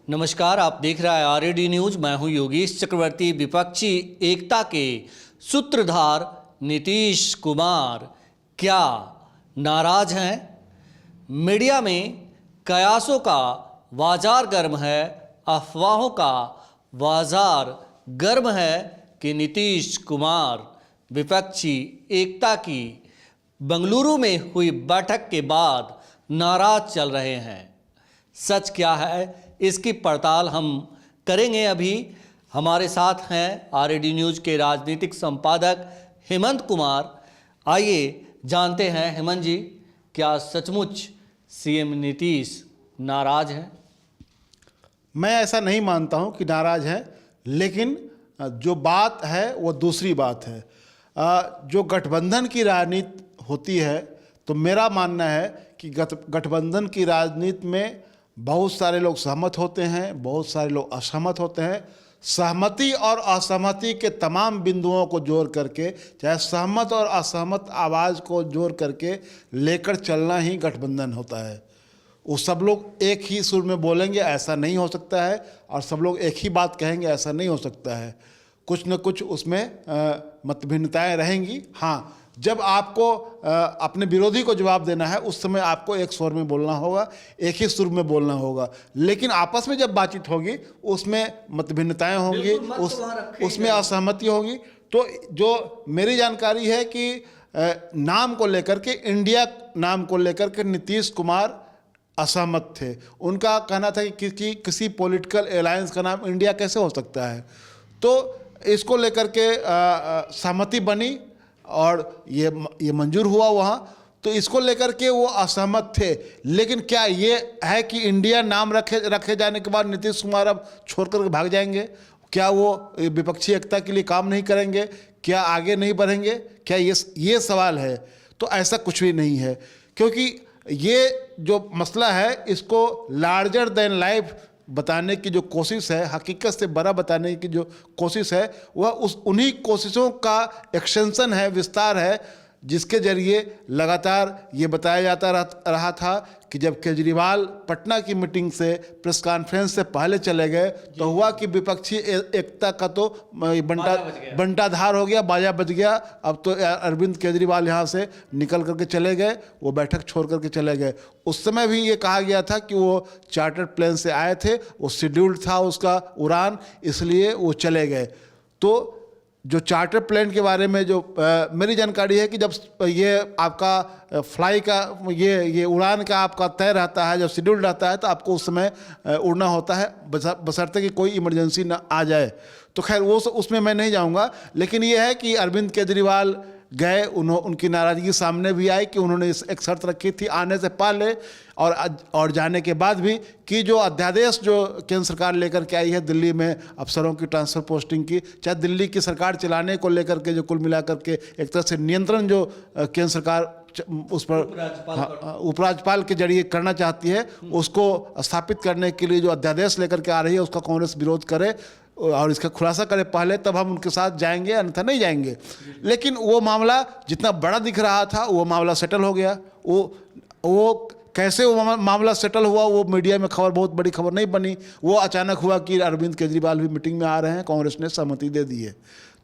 नमस्कार, आप देख रहे हैं आरएडी न्यूज। मैं हूं योगेश चक्रवर्ती। विपक्षी एकता के सूत्रधार नीतीश कुमार क्या नाराज हैं? मीडिया में कयासों का बाजार गर्म है, अफवाहों का बाजार गर्म है कि नीतीश कुमार विपक्षी एकता की बंगलुरु में हुई बैठक के बाद नाराज चल रहे हैं। सच क्या है, इसकी पड़ताल हम करेंगे। अभी हमारे साथ हैं आरएडी न्यूज के राजनीतिक संपादक हेमंत कुमार। आइए जानते हैं हेमंत जी, क्या सचमुच सीएम नीतीश नाराज हैं? मैं ऐसा नहीं मानता हूं कि नाराज है, लेकिन जो बात है वो दूसरी बात है। जो गठबंधन की राजनीति होती है, तो मेरा मानना है कि गठबंधन की राजनीति में बहुत सारे लोग सहमत होते हैं, बहुत सारे लोग असहमत होते हैं। सहमति और असहमति के तमाम बिंदुओं को जोड़ करके, चाहे सहमत और असहमत आवाज़ को जोड़ करके लेकर चलना ही गठबंधन होता है। वो सब लोग एक ही सुर में बोलेंगे ऐसा नहीं हो सकता है, और सब लोग एक ही बात कहेंगे ऐसा नहीं हो सकता है। कुछ न कुछ उसमें मतभिन्नताएं रहेंगी। हाँ, जब आपको अपने विरोधी को जवाब देना है, उस समय आपको एक स्वर में बोलना होगा, एक ही सुर में बोलना होगा। लेकिन आपस में जब बातचीत होगी, उसमें मतभिन्नताएं होंगी, उसमें असहमति होगी। तो जो मेरी जानकारी है कि नाम को लेकर के, इंडिया नाम को लेकर के नीतीश कुमार असहमत थे। उनका कहना था कि किसी पॉलिटिकल अलायंस का नाम इंडिया कैसे हो सकता है। तो इसको लेकर के सहमति बनी और ये मंजूर हुआ वहाँ। तो इसको लेकर के वो असहमत थे। लेकिन क्या ये है कि इंडिया नाम रखे जाने के बाद नीतीश कुमार अब छोड़ कर भाग जाएंगे? क्या वो विपक्षी एकता के लिए काम नहीं करेंगे? क्या आगे नहीं बढ़ेंगे? क्या ये सवाल है? तो ऐसा कुछ भी नहीं है, क्योंकि ये जो मसला है, इसको लार्जर देन लाइफ बताने की जो कोशिश है, हकीकत से बड़ा बताने की जो कोशिश है, वह उन्हीं कोशिशों का एक्सटेंशन है, विस्तार है, जिसके जरिए लगातार ये बताया जाता रहा था कि जब केजरीवाल पटना की मीटिंग से, प्रेस कॉन्फ्रेंस से पहले चले गए, तो हुआ कि विपक्षी एकता का तो बंटाधार हो गया, बाजा बज गया। अब तो अरविंद केजरीवाल यहाँ से निकल करके चले गए, वो बैठक छोड़ करके चले गए। उस समय भी ये कहा गया था कि वो चार्टर्ड प्लेन से आए थे, वो शेड्यूल्ड था उसका उड़ान, इसलिए वो चले गए। तो जो चार्टर प्लेन के बारे में जो मेरी जानकारी है कि जब ये आपका फ्लाई का ये उड़ान का आपका तय रहता है, जब शेड्यूल रहता है, तो आपको उस समय उड़ना होता है, बशर्ते कि कोई इमरजेंसी ना आ जाए। तो खैर वो उसमें मैं नहीं जाऊंगा। लेकिन ये है कि अरविंद केजरीवाल गए, उनकी नाराज़गी सामने भी आई कि उन्होंने एक शर्त रखी थी आने से पहले और जाने के बाद भी, कि जो अध्यादेश जो केंद्र सरकार लेकर के आई है दिल्ली में अफसरों की ट्रांसफ़र पोस्टिंग की, चाहे दिल्ली की सरकार चलाने को लेकर के जो कुल मिलाकर के एक तरह से नियंत्रण जो केंद्र सरकार उस पर उपराज्यपाल के जरिए करना चाहती है, उसको स्थापित करने के लिए जो अध्यादेश लेकर के आ रही है, उसका कांग्रेस विरोध करे और इसका खुलासा करे पहले, तब हम उनके साथ जाएंगे, अन्यथा नहीं जाएंगे। लेकिन वो मामला जितना बड़ा दिख रहा था, वो मामला सेटल हो गया। वो कैसे वो मामला सेटल हुआ, वो मीडिया में खबर, बहुत बड़ी खबर नहीं बनी। वो अचानक हुआ कि अरविंद केजरीवाल भी मीटिंग में आ रहे हैं, कांग्रेस ने सहमति दे दी है।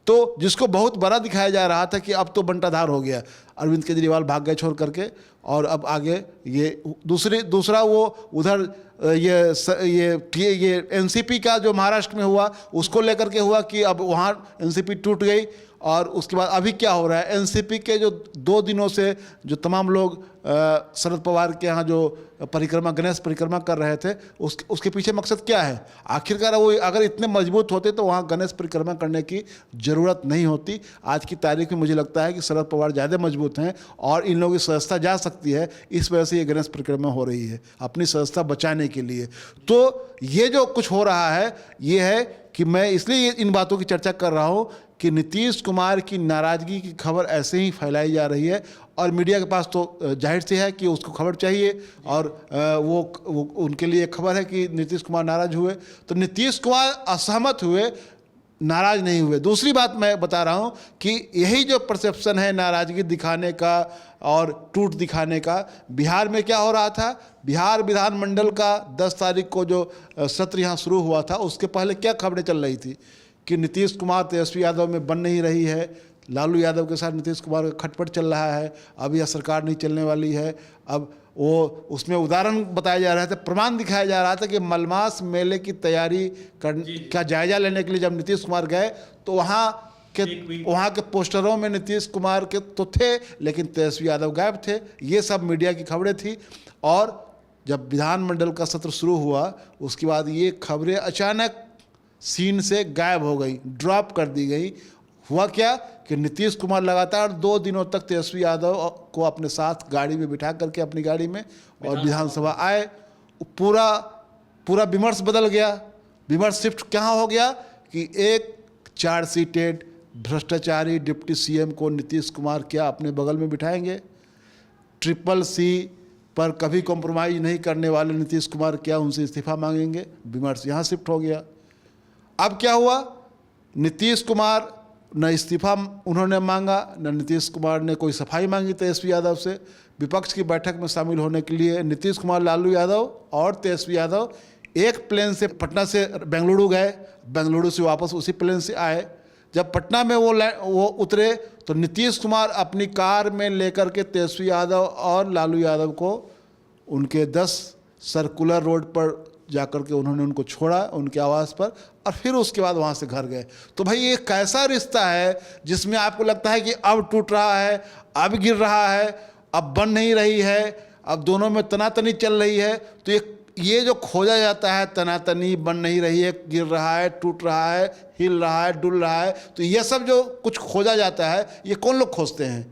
तो जिसको बहुत बड़ा दिखाया जा रहा था कि अब तो बंटाधार हो गया, अरविंद केजरीवाल भाग गए छोड़ करके, और अब आगे ये दूसरा वो उधर ये एनसीपी का जो महाराष्ट्र में हुआ, उसको लेकर के हुआ कि अब वहाँ एनसीपी टूट गई। और उसके बाद अभी क्या हो रहा है, एनसीपी के जो 2 दिनों से जो तमाम लोग शरद पवार के यहाँ जो गणेश परिक्रमा कर रहे थे, उसके पीछे मकसद क्या है? आखिरकार वो अगर इतने मजबूत होते तो वहाँ गणेश परिक्रमा करने की ज़रूरत नहीं होती। आज की तारीख में मुझे लगता है कि शरद पवार ज़्यादा मजबूत हैं और इन लोगों की सदस्यता जा सकती है, इस वजह से ये गणेश परिक्रमा हो रही है, अपनी सदस्यता बचाने के लिए। तो ये जो कुछ हो रहा है, ये है कि मैं इसलिए इन बातों की चर्चा कर रहा हूँ कि नीतीश कुमार की नाराज़गी की खबर ऐसे ही फैलाई जा रही है, और मीडिया के पास तो जाहिर सी है कि उसको खबर चाहिए, और वो उनके लिए खबर है कि नीतीश कुमार नाराज़ हुए। तो नीतीश कुमार असहमत हुए, नाराज नहीं हुए। दूसरी बात मैं बता रहा हूं कि यही जो परसेप्शन है नाराजगी दिखाने का और टूट दिखाने का, बिहार में क्या हो रहा था, बिहार विधानमंडल का 10 तारीख को जो सत्र यहाँ शुरू हुआ था, उसके पहले क्या खबरें चल रही थी कि नीतीश कुमार तेजस्वी यादव में बन नहीं रही है, लालू यादव के साथ नीतीश कुमार का खटपट चल रहा है, अब यह सरकार नहीं चलने वाली है। अब वो उसमें उदाहरण बताया जा रहा था, प्रमाण दिखाया जा रहा था कि मलमास मेले की तैयारी का जायजा लेने के लिए जब नीतीश कुमार गए तो वहाँ के पोस्टरों में नीतीश कुमार के तो थे, लेकिन तेजस्वी यादव गायब थे। ये सब मीडिया की खबरें थी। और जब विधानमंडल का सत्र शुरू हुआ उसके बाद ये खबरें अचानक सीन से गायब हो गई, ड्रॉप कर दी गई। हुआ क्या कि नीतीश कुमार लगातार 2 दिनों तक तेजस्वी यादव को अपने साथ गाड़ी में बिठा करके अपनी गाड़ी में और विधानसभा आए। पूरा विमर्श बदल गया। विमर्श शिफ्ट कहाँ हो गया कि एक चार्जशीटेड भ्रष्टाचारी डिप्टी सीएम को नीतीश कुमार क्या अपने बगल में बिठाएंगे? CCC पर कभी कॉम्प्रोमाइज़ नहीं करने वाले नीतीश कुमार क्या उनसे इस्तीफा मांगेंगे? विमर्श यहाँ शिफ्ट हो गया। अब क्या हुआ, नीतीश कुमार न इस्तीफा उन्होंने मांगा, न नीतीश कुमार ने कोई सफाई मांगी तेजस्वी यादव से। विपक्ष की बैठक में शामिल होने के लिए नीतीश कुमार, लालू यादव और तेजस्वी यादव एक प्लेन से पटना से बेंगलुरु गए, बेंगलुरु से वापस उसी प्लेन से आए। जब पटना में वो उतरे तो नीतीश कुमार अपनी कार में लेकर के तेजस्वी यादव और लालू यादव को उनके 10 सर्कुलर रोड पर जाकर के उन्होंने उनको छोड़ा उनके आवास पर, और फिर उसके बाद वहाँ से घर गए। तो भाई ये कैसा रिश्ता है जिसमें आपको लगता है कि अब टूट रहा है, अब गिर रहा है, अब बन नहीं रही है, अब दोनों में तनातनी चल रही है। तो ये जो खोजा जाता है, तनातनी बन नहीं रही है, गिर रहा है, टूट रहा है, हिल रहा है, डुल रहा है, तो ये सब जो कुछ खोजा जाता है ये कौन लोग खोजते हैं?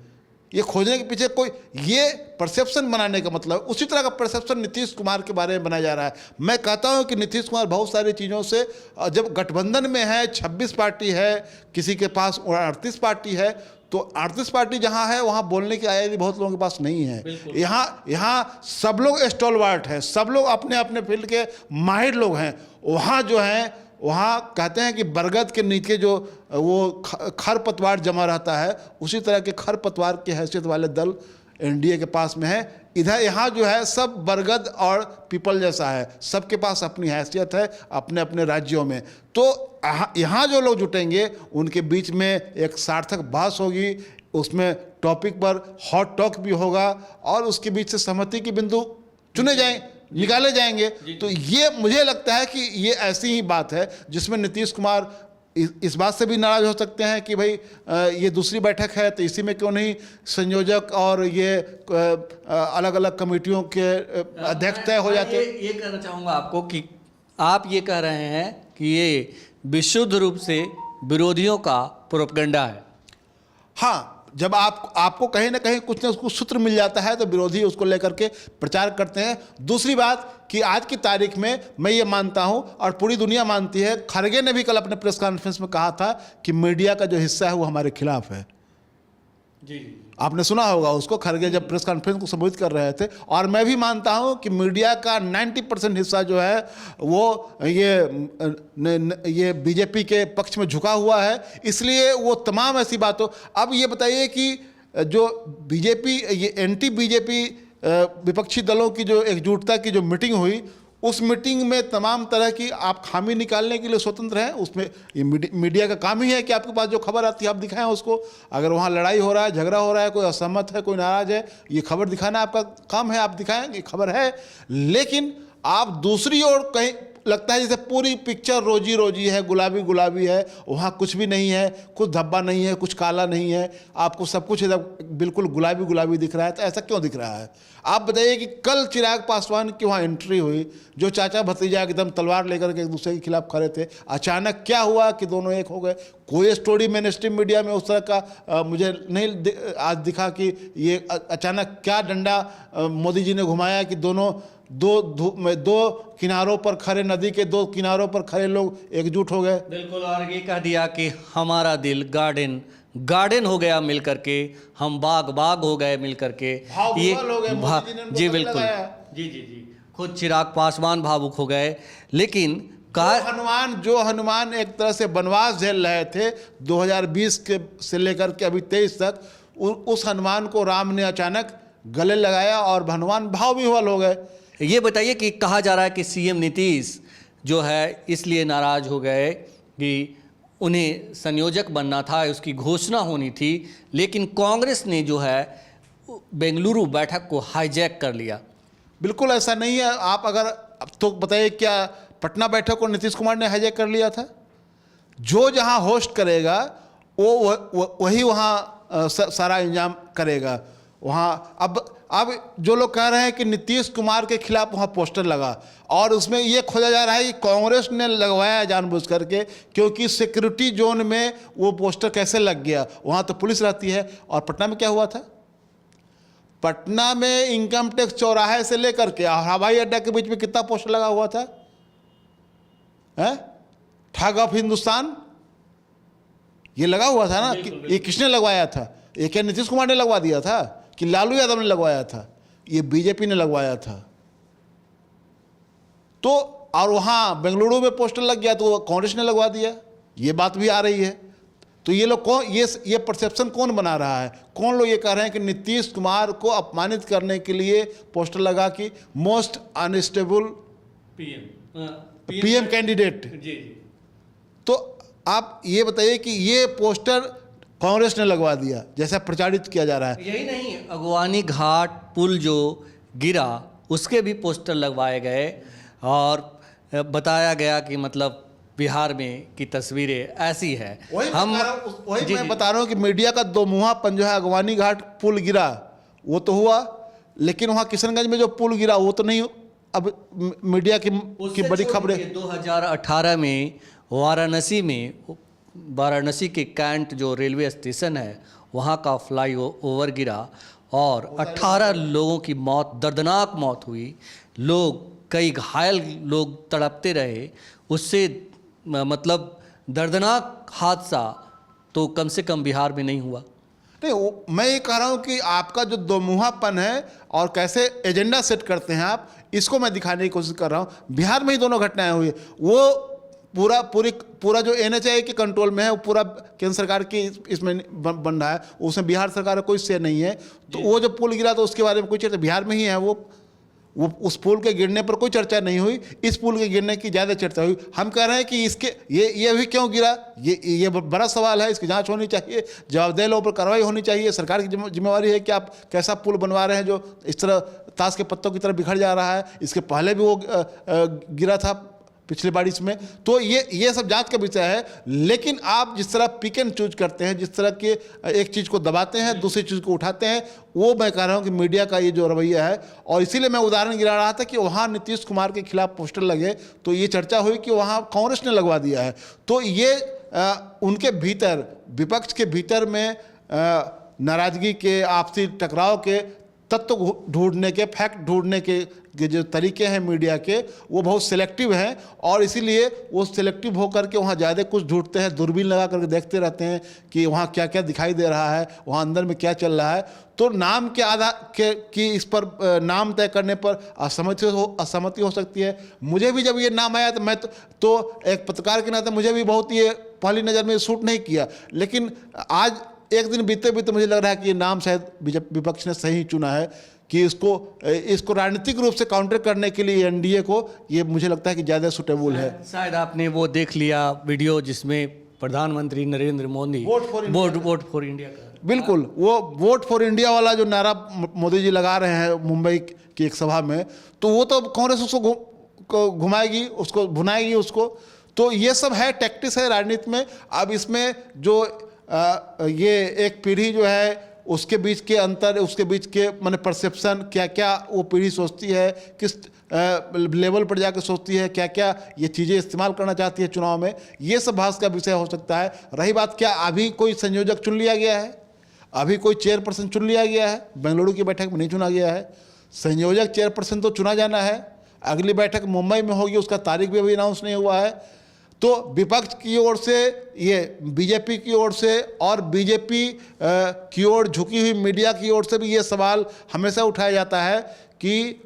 ये खोजने के पीछे कोई ये परसेप्शन बनाने का मतलब, उसी तरह का परसेप्शन नीतीश कुमार के बारे में बनाया जा रहा है। मैं कहता हूं कि नीतीश कुमार बहुत सारी चीज़ों से, जब गठबंधन में है, 26 पार्टी है, किसी के पास 38 पार्टी है, तो 38 पार्टी जहां है वहां बोलने की आज़ादी बहुत लोगों के पास नहीं है। यहाँ सब लोग स्टॉलवर्ट हैं, सब लोग अपने अपने फील्ड के माहिर लोग हैं। वहाँ जो हैं, वहाँ कहते हैं कि बरगद के नीचे जो वो खरपतवार जमा रहता है, उसी तरह के खरपतवार की हैसियत वाले दल एनडीए के पास में है। इधर यहाँ जो है सब बरगद और पीपल जैसा है, सबके पास अपनी हैसियत है अपने अपने राज्यों में। तो यहाँ जो लोग जुटेंगे उनके बीच में एक सार्थक बहस होगी, उसमें टॉपिक पर हॉट टॉक भी होगा और उसके बीच से सहमति के बिंदु चुने जाएंगे, निकाले जाएंगे। तो ये मुझे लगता है कि ये ऐसी ही बात है जिसमें नीतीश कुमार इस बात से भी नाराज हो सकते हैं कि भाई ये दूसरी बैठक है तो इसी में क्यों नहीं संयोजक और ये अलग अलग कमेटियों के अध्यक्ष तय हो जाते। ये कहना चाहूँगा आपको कि आप ये कह रहे हैं कि ये विशुद्ध रूप से विरोधियों का प्रोपगेंडा है। हाँ, जब आपको कहीं ना कहीं कुछ ना कुछ सूत्र मिल जाता है तो विरोधी उसको लेकर के प्रचार करते हैं। दूसरी बात कि आज की तारीख में मैं ये मानता हूं और पूरी दुनिया मानती है, खड़गे ने भी कल अपने प्रेस कॉन्फ्रेंस में कहा था कि मीडिया का जो हिस्सा है वो हमारे खिलाफ है। जी, आपने सुना होगा उसको, खड़गे जब प्रेस कॉन्फ्रेंस को संबोधित कर रहे थे। और मैं भी मानता हूं कि मीडिया का 90% हिस्सा जो है वो ये बीजेपी के पक्ष में झुका हुआ है, इसलिए वो तमाम ऐसी बातों। अब ये बताइए कि जो बीजेपी, ये एंटी बीजेपी विपक्षी दलों की जो एकजुटता की जो मीटिंग हुई, उस मीटिंग में तमाम तरह की आप खामी निकालने के लिए स्वतंत्र हैं। उसमें ये मीडिया का काम ही है कि आपके पास जो खबर आती है आप दिखाएं उसको। अगर वहाँ लड़ाई हो रहा है, झगड़ा हो रहा है, कोई असहमत है, कोई नाराज है, ये खबर दिखाना आपका काम है, आप दिखाएं, ये खबर है। लेकिन आप दूसरी ओर कहीं लगता है जैसे पूरी पिक्चर रोजी रोजी है, गुलाबी गुलाबी है, वहाँ कुछ भी नहीं है, कुछ धब्बा नहीं है, कुछ काला नहीं है, आपको सब कुछ बिल्कुल गुलाबी गुलाबी दिख रहा है। तो ऐसा क्यों दिख रहा है? आप बताइए कि कल चिराग पासवान की वहाँ एंट्री हुई, जो चाचा भतीजा एकदम तलवार लेकर के एक दूसरे के खिलाफ खड़े थे, अचानक क्या हुआ कि दोनों एक हो गए। कोई स्टोरी मेन स्ट्रीम मीडिया में उस तरह का मुझे नहीं आज दिखा कि ये अचानक क्या डंडा मोदी जी ने घुमाया कि दोनों दो किनारों पर खड़े, नदी के 2 किनारों पर खड़े लोग एकजुट हो गए। बिल्कुल, और ये कह दिया कि हमारा दिल गार्डन हो गया मिल करके, हम बाग हो गए मिल करके। ये जी बिल्कुल, जी खुद चिराग पासवान भावुक हो गए। लेकिन जो हनुमान एक तरह से वनवास झेल रहे थे 2020 के से लेकर के अभी 23 तक, उस हनुमान को राम ने अचानक गले लगाया और हनुमान भाव विह्वल हो गए। ये बताइए कि कहा जा रहा है कि सीएम नीतीश जो है इसलिए नाराज हो गए कि उन्हें संयोजक बनना था, उसकी घोषणा होनी थी, लेकिन कांग्रेस ने जो है बेंगलुरु बैठक को हाईजैक कर लिया। बिल्कुल ऐसा नहीं है। आप अगर तो बताइए, क्या पटना बैठक को नीतीश कुमार ने हाईजैक कर लिया था? जो जहां होस्ट करेगा वही वहां सारा इंतजाम करेगा वहां। अब जो लोग कह रहे हैं कि नीतीश कुमार के खिलाफ वहां पोस्टर लगा, और उसमें ये खोजा जा रहा है कि कांग्रेस ने लगवाया जानबूझ करके, क्योंकि सिक्योरिटी जोन में वो पोस्टर कैसे लग गया? वहां तो पुलिस रहती है। और पटना में क्या हुआ था? पटना में इनकम टैक्स चौराहे से लेकर के हवाई अड्डा के बीच में कितना पोस्टर लगा हुआ था? ठग ऑफ हिंदुस्तान, ये लगा हुआ था ना। ये किसने लगवाया था? ये क्या नीतीश कुमार ने लगवा दिया था कि लालू यादव ने लगवाया था? ये बीजेपी ने लगवाया था। तो और वहां बेंगलुरु में पोस्टर लग गया तो कांग्रेस ने लगवा दिया, ये बात भी आ रही है। तो ये लोग कौन, ये परसेप्शन कौन बना रहा है? कौन लोग ये कह रहे हैं कि नीतीश कुमार को अपमानित करने के लिए पोस्टर लगा कि मोस्ट अनस्टेबल पीएम कैंडिडेट? तो आप ये बताइए कि ये पोस्टर कांग्रेस ने लगवा दिया जैसा प्रचारित किया जा रहा है। यही नहीं, अगवानी घाट पुल जो गिरा उसके भी पोस्टर लगवाए गए और बताया गया कि मतलब बिहार में की तस्वीरें ऐसी है। मैं बता रहा हूँ कि मीडिया का दो मुहापन जो है, अगवानी घाट पुल गिरा वो तो हुआ, लेकिन वहाँ किशनगंज में जो पुल गिरा वो तो नहीं। अब मीडिया की बड़ी खबरें 2018 में वाराणसी के कैंट जो रेलवे स्टेशन है वहाँ का फ्लाई ओवर गिरा और 18 लोगों की मौत, दर्दनाक मौत हुई। कई घायल लोग तड़पते रहे। उससे मतलब दर्दनाक हादसा तो कम से कम बिहार में नहीं हुआ। नहीं, मैं ये कह रहा हूँ कि आपका जो दोमुहापन है और कैसे एजेंडा सेट करते हैं आप, इसको मैं दिखाने की कोशिश कर रहा हूँ। बिहार में ही दोनों घटनाएं हुई। वो पूरा जो NHAI के कंट्रोल में है वो पूरा केंद्र सरकार की इसमें बन रहा है, उसमें बिहार सरकार का कोई से नहीं है। तो वो जो पुल गिरा तो उसके बारे में कोई चर्चा बिहार में ही है। वो उस पुल के गिरने पर कोई चर्चा नहीं हुई, इस पुल के गिरने की ज़्यादा चर्चा हुई। हम कह रहे हैं कि इसके ये भी क्यों गिरा, ये बड़ा सवाल है। इसकी जांच होनी चाहिए, जवाबदेह लोगों पर कार्रवाई होनी चाहिए। सरकार की जिम्मेवारी है कि आप कैसा पुल बनवा रहे हैं जो इस तरह ताश के पत्तों की तरह बिखर जा रहा है। इसके पहले भी वो गिरा था पिछले बारिश में। तो ये सब जांच का विषय है। लेकिन आप जिस तरह पिक एंड चूज करते हैं, जिस तरह के एक चीज़ को दबाते हैं दूसरी चीज़ को उठाते हैं, वो मैं कह रहा हूं कि मीडिया का ये जो रवैया है। और इसीलिए मैं उदाहरण गिरा रहा था कि वहाँ नीतीश कुमार के खिलाफ पोस्टर लगे तो ये चर्चा हुई कि वहाँ कांग्रेस ने लगवा दिया है। तो ये उनके भीतर, विपक्ष के भीतर में नाराजगी के, आपसी टकराव के तत्व ढूंढने के, फैक्ट ढूंढने के जो तरीके हैं मीडिया के, वो बहुत सिलेक्टिव हैं। और इसीलिए वो सिलेक्टिव होकर के वहाँ ज़्यादा कुछ ढूंढते हैं, दूरबीन लगा करके देखते रहते हैं कि वहाँ क्या क्या दिखाई दे रहा है, वहाँ अंदर में क्या चल रहा है। तो नाम के आधार की इस पर नाम तय करने पर असहमति हो सकती है। मुझे भी जब ये नाम आया तो मैं तो एक पत्रकार के नाते मुझे भी बहुत ये पहली नज़र में सूट नहीं किया। लेकिन आज एक दिन बीते बीते मुझे लग रहा है कि ये नाम शायद विपक्ष ने सही चुना है कि इसको राजनीतिक रूप से काउंटर करने के लिए NDA को ये मुझे लगता है कि ज़्यादा सुटेबल है। शायद आपने वो देख लिया वीडियो जिसमें प्रधानमंत्री Narendra Modi vote for India का, बिल्कुल वो वोट फॉर इंडिया वाला जो नारा मोदी जी लगा रहे हैं मुंबई की एक सभा में, तो वो तो कांग्रेस उसको घुमाएगी, उसको भुनाएगी उसको। तो ये सब है, टैक्टिक्स है राजनीति में। अब इसमें जो ये एक पीढ़ी जो है उसके बीच के अंतर, उसके बीच के माने परसेप्शन, क्या क्या वो पीढ़ी सोचती है, किस लेवल पर जाकर सोचती है, क्या क्या ये चीज़ें इस्तेमाल करना चाहती है चुनाव में, ये सब बहस का विषय हो सकता है। रही बात, क्या अभी कोई संयोजक चुन लिया गया है? अभी कोई चेयरपर्सन चुन लिया गया है? बेंगलुरु की बैठक में नहीं चुना गया है। संयोजक चेयरपर्सन तो चुना जाना है। अगली बैठक मुंबई में होगी, उसका तारीख भी अभी अनाउंस नहीं हुआ है। तो विपक्ष की ओर से, ये बीजेपी की ओर से और बीजेपी की ओर झुकी हुई मीडिया की ओर से भी ये सवाल हमेशा उठाया जाता है कि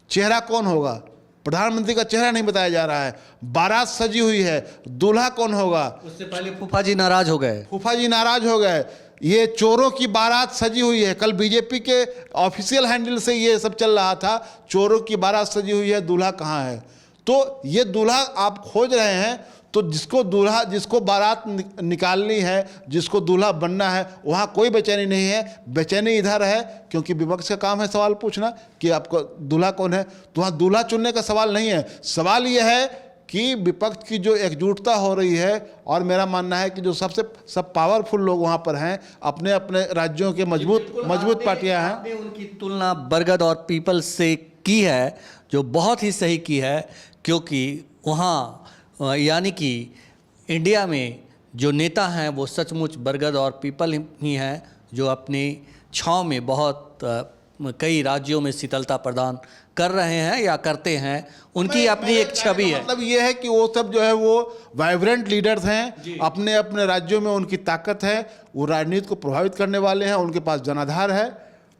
चेहरा कौन होगा, प्रधानमंत्री का चेहरा नहीं बताया जा रहा है। बारात सजी हुई है, दूल्हा कौन होगा? उससे पहले फूफा जी नाराज हो गए। फूफा जी नाराज हो गए। ये चोरों की बारात सजी हुई है। कल बीजेपी के ऑफिशियल हैंडल से ये सब चल रहा था, चोरों की बारात सजी हुई है, दूल्हा कहाँ है? तो ये दूल्हा आप खोज रहे हैं, तो जिसको बारात निकालनी है, जिसको दूल्हा बनना है, वहाँ कोई बेचैनी नहीं है। बेचैनी इधर है क्योंकि विपक्ष का काम है सवाल पूछना कि आपको दूल्हा कौन है। तो वहाँ दूल्हा चुनने का सवाल नहीं है। सवाल यह है कि विपक्ष की जो एकजुटता हो रही है, और मेरा मानना है कि जो सब पावरफुल लोग वहाँ पर हैं, अपने अपने राज्यों के मजबूत पार्टियाँ हैं। आपने उनकी तुलना बरगद और पीपल्स से की है, जो बहुत ही सही की है, क्योंकि वहाँ यानी कि इंडिया में जो नेता हैं वो सचमुच बरगद और पीपल ही हैं, जो अपनी छांव में बहुत कई राज्यों में शीतलता प्रदान कर रहे हैं या करते हैं। उनकी अपनी एक छवि है। मतलब ये है कि वो सब जो है वो वाइब्रेंट लीडर्स हैं, अपने अपने राज्यों में उनकी ताकत है, वो राजनीति को प्रभावित करने वाले हैं, उनके पास जनाधार है।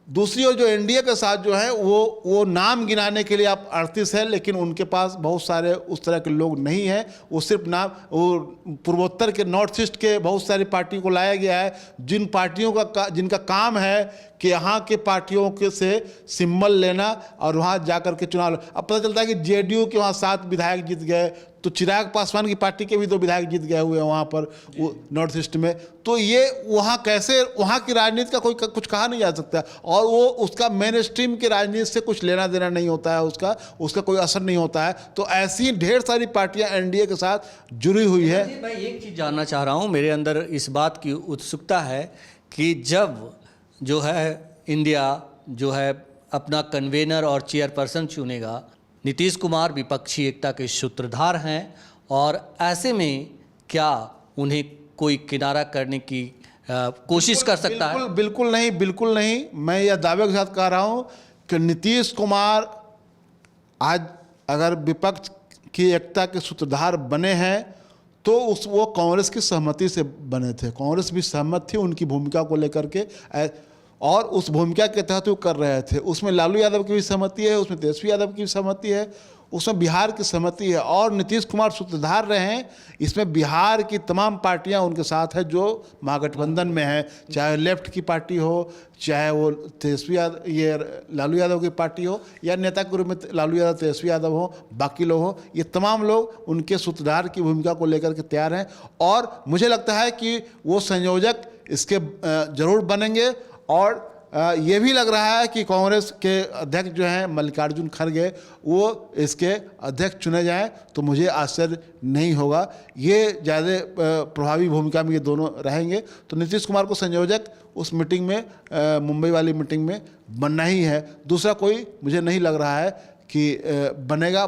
दूसरी ओर जो एनडीए के साथ जो है वो नाम गिनाने के लिए आप 38 है, लेकिन उनके पास बहुत सारे उस तरह के लोग नहीं हैं। वो सिर्फ नाम, वो पूर्वोत्तर के नॉर्थ ईस्ट के बहुत सारी पार्टियों को लाया गया है, जिन पार्टियों जिनका काम है कि यहाँ के पार्टियों के से सिंबल लेना और वहाँ जाकर के चुनाव। अब पता चलता है कि जेडीयू के वहाँ 7 विधायक जीत गए, तो चिराग पासवान की पार्टी के भी 2 विधायक जीत गए हुए हैं वहाँ पर वो नॉर्थ ईस्ट में। तो ये वहाँ कैसे, वहाँ की राजनीति का कोई कुछ कहा नहीं जा सकता, और वो उसका मेन स्ट्रीम की राजनीति से कुछ लेना देना नहीं होता है, उसका कोई असर नहीं होता है। तो ऐसी ढेर सारी पार्टियाँ एनडीए के साथ जुड़ी हुई है। मैं एक चीज़ जानना चाह रहा हूँ, मेरे अंदर इस बात की उत्सुकता है कि जब जो है इंडिया जो है अपना कन्वेनर और चेयरपर्सन चुनेगा, नीतीश कुमार विपक्षी एकता के सूत्रधार हैं, और ऐसे में क्या उन्हें कोई किनारा करने की कोशिश कर सकता है? बिल्कुल नहीं। मैं यह दावे के साथ कह रहा हूँ कि नीतीश कुमार आज अगर विपक्ष की एकता के सूत्रधार बने हैं तो वो कांग्रेस की सहमति से बने थे। कांग्रेस भी सहमत थी उनकी भूमिका को लेकर के, और उस भूमिका के तहत वो कर रहे थे। उसमें लालू यादव की भी सहमति है, उसमें तेजस्वी यादव की भी सहमति है, उसमें बिहार की सहमति है, और नीतीश कुमार सूत्रधार रहे हैं। इसमें बिहार की तमाम पार्टियां उनके साथ है जो महागठबंधन में है, चाहे लेफ्ट की पार्टी हो, चाहे वो तेजस्वी यादव ये लालू यादव की पार्टी हो, या नेता के रूप में लालू यादव तेजस्वी यादव हो, बाकी लोग हो, ये तमाम लोग उनके सूत्रधार की भूमिका को लेकर के तैयार हैं। और मुझे लगता है कि वो संयोजक इसके जरूर बनेंगे। और ये भी लग रहा है कि कांग्रेस के अध्यक्ष जो हैं मल्लिकार्जुन खड़गे, वो इसके अध्यक्ष चुने जाएं तो मुझे आश्चर्य नहीं होगा। ये ज़्यादा प्रभावी भूमिका में ये दोनों रहेंगे। तो नीतीश कुमार को संयोजक उस मीटिंग में, मुंबई वाली मीटिंग में बनना ही है। दूसरा कोई मुझे नहीं लग रहा है कि बनेगा।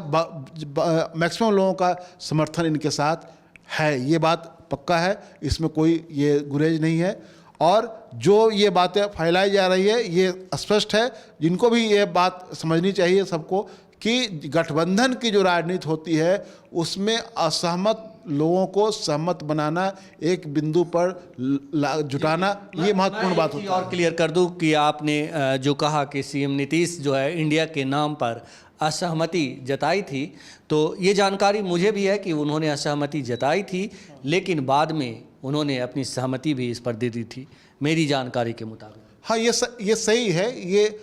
मैक्सिमम लोगों का समर्थन इनके साथ है, ये बात पक्का है, इसमें कोई ये गुरेज नहीं है। और जो ये बातें फैलाई जा रही है ये स्पष्ट है, जिनको भी ये बात समझनी चाहिए सबको, कि गठबंधन की जो राजनीति होती है उसमें असहमत लोगों को सहमत बनाना, एक बिंदु पर जुटाना, ये महत्वपूर्ण बात होती है। और क्लियर कर दूं कि आपने जो कहा कि सीएम नीतीश जो है इंडिया के नाम पर असहमति जताई थी, तो ये जानकारी मुझे भी है कि उन्होंने असहमति जताई थी, लेकिन बाद में उन्होंने अपनी सहमति भी इस पर दे दी थी, मेरी जानकारी के मुताबिक। हाँ, ये सही है। ये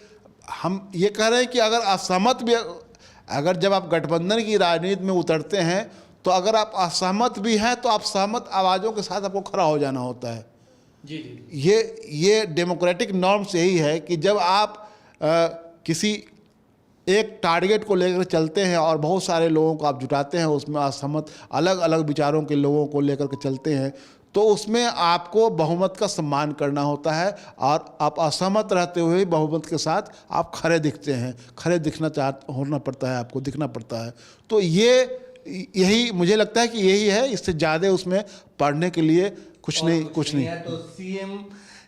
हम ये कह रहे हैं कि अगर असहमत भी, अगर जब आप गठबंधन की राजनीति में उतरते हैं तो अगर आप असहमत भी हैं तो आप सहमत आवाज़ों के साथ आपको खड़ा हो जाना होता है। जी। ये डेमोक्रेटिक नॉर्म्स यही है कि जब आप किसी एक टारगेट को लेकर चलते हैं और बहुत सारे लोगों को आप जुटाते हैं, उसमें असहमत अलग अलग विचारों के लोगों को लेकर के चलते हैं, तो उसमें आपको बहुमत का सम्मान करना होता है, और आप असहमत रहते हुए बहुमत के साथ आप खड़े दिखते हैं, खड़े होना पड़ता है, आपको दिखना पड़ता है। तो यही मुझे लगता है कि यही है, इससे ज़्यादा उसमें पढ़ने के लिए कुछ नहीं तो सीएम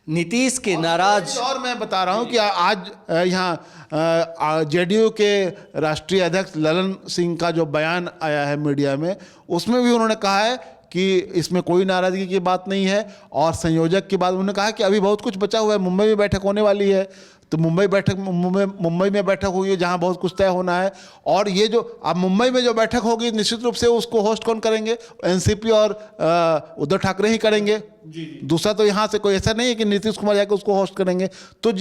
नीतीश के नाराज। और मैं बता रहा हूं कि आज यहाँ जेडीयू के राष्ट्रीय अध्यक्ष ललन सिंह का जो बयान आया है मीडिया में, उसमें भी उन्होंने कहा है कि इसमें कोई नाराज़गी की बात नहीं है, और संयोजक की बात उन्होंने कहा कि अभी बहुत कुछ बचा हुआ है, मुंबई में बैठक होने वाली है, तो मुंबई में बैठक हुई है जहां बहुत कुछ तय होना है। और ये जो अब मुंबई में जो बैठक होगी निश्चित रूप से उसको होस्ट कौन करेंगे? एनसीपी और उद्धव ठाकरे ही करेंगे। दूसरा तो यहाँ से कोई ऐसा नहीं है कि नीतीश कुमार जाकर उसको होस्ट करेंगे। तो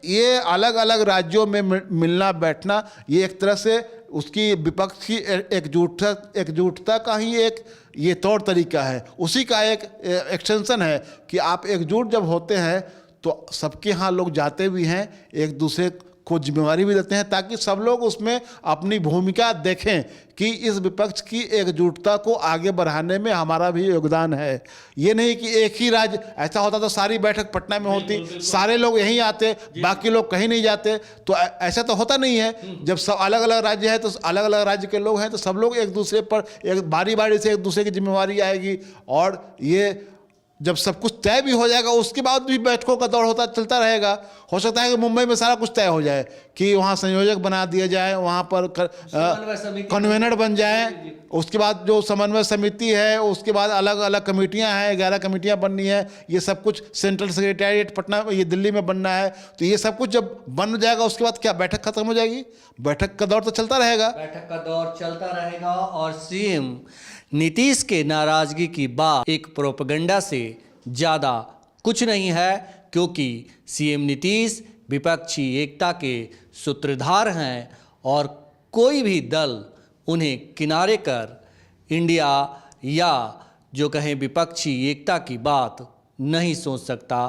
ये अलग अलग राज्यों में मिलना बैठना ये एक तरह से उसकी विपक्ष की एकजुटता का ही एक ये तौर तरीका है, उसी का एक एक्सटेंशन है कि आप एकजुट जब होते हैं तो सबके यहाँ लोग जाते भी हैं, एक दूसरे को जिम्मेवारी भी देते हैं, ताकि सब लोग उसमें अपनी भूमिका देखें कि इस विपक्ष की एकजुटता को आगे बढ़ाने में हमारा भी योगदान है। ये नहीं कि एक ही राज्य, ऐसा होता तो सारी बैठक पटना में होती, सारे लोग यहीं आते, बाकी लोग कहीं नहीं जाते। तो ऐसा तो होता नहीं है। जब सब अलग अलग राज्य है तो अलग अलग राज्य के लोग हैं तो सब लोग एक दूसरे पर एक बारी बारी से एक दूसरे की जिम्मेवारी आएगी। और ये जब सब कुछ तय भी हो जाएगा उसके बाद भी बैठकों का दौर चलता रहेगा। हो सकता है कि मुंबई में सारा कुछ तय हो जाए कि वहाँ संयोजक बना दिया जाए, वहाँ पर कन्वेनर बन जाए, उसके बाद जो समन्वय समिति है, उसके बाद अलग अलग कमेटियाँ हैं, 11 कमेटियाँ बननी है, ये सब कुछ सेंट्रल सेक्रेटेरिएट पटना ये दिल्ली में बनना है। तो ये सब कुछ जब बन जाएगा उसके बाद क्या बैठक खत्म हो जाएगी? बैठक का दौर तो चलता रहेगा। बैठक का दौर चलता रहेगा और सीएम नीतीश के नाराजगी की बात एक प्रोपेगेंडा से ज़्यादा कुछ नहीं है, क्योंकि सीएम नीतीश विपक्षी एकता के सूत्रधार हैं और कोई भी दल उन्हें किनारे कर इंडिया या जो कहें विपक्षी एकता की बात नहीं सोच सकता,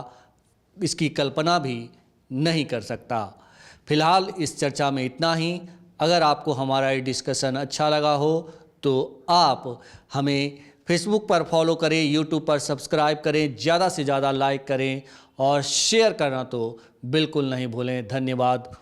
इसकी कल्पना भी नहीं कर सकता। फिलहाल इस चर्चा में इतना ही। अगर आपको हमारा ये डिस्कशन अच्छा लगा हो तो आप हमें फेसबुक पर फॉलो करें, यूट्यूब पर सब्सक्राइब करें, ज़्यादा से ज़्यादा लाइक करें और शेयर करना तो बिल्कुल नहीं भूलें। धन्यवाद।